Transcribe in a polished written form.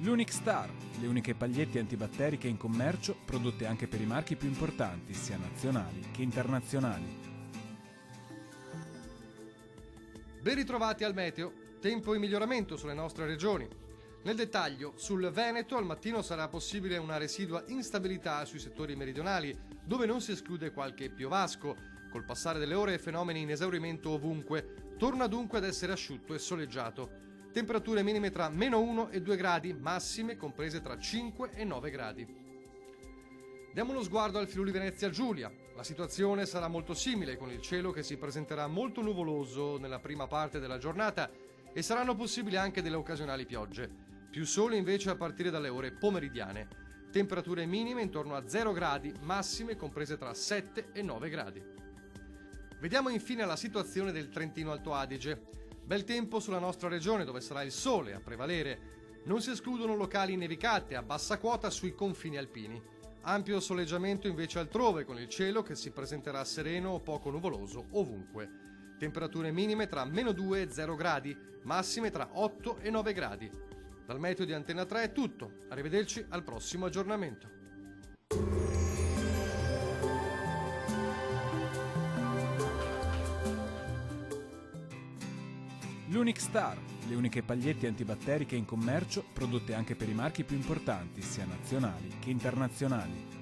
L'Unic Star, le uniche pagliette antibatteriche in commercio, prodotte anche per i marchi più importanti, sia nazionali che internazionali. Ben ritrovati al meteo, tempo in miglioramento sulle nostre regioni. Nel dettaglio, sul Veneto al mattino sarà possibile una residua instabilità sui settori meridionali, dove non si esclude qualche piovasco. Col passare delle ore fenomeni in esaurimento ovunque, torna dunque ad essere asciutto e soleggiato. Temperature minime tra -1 e 2 gradi, massime comprese tra 5 e 9 gradi. Diamo uno sguardo al Friuli Venezia Giulia. La situazione sarà molto simile, con il cielo che si presenterà molto nuvoloso nella prima parte della giornata e saranno possibili anche delle occasionali piogge. Più sole invece a partire dalle ore pomeridiane. Temperature minime intorno a 0 gradi, massime comprese tra 7 e 9 gradi. Vediamo infine la situazione del Trentino Alto Adige. Bel tempo sulla nostra regione, dove sarà il sole a prevalere. Non si escludono locali nevicate a bassa quota sui confini alpini. Ampio soleggiamento invece altrove, con il cielo che si presenterà sereno o poco nuvoloso ovunque. Temperature minime tra -2 e 0 gradi, massime tra 8 e 9 gradi. Dal meteo di Antenna 3 è tutto. Arrivederci al prossimo aggiornamento. L'Unic Star, le uniche pagliette antibatteriche in commercio, prodotte anche per i marchi più importanti, sia nazionali che internazionali.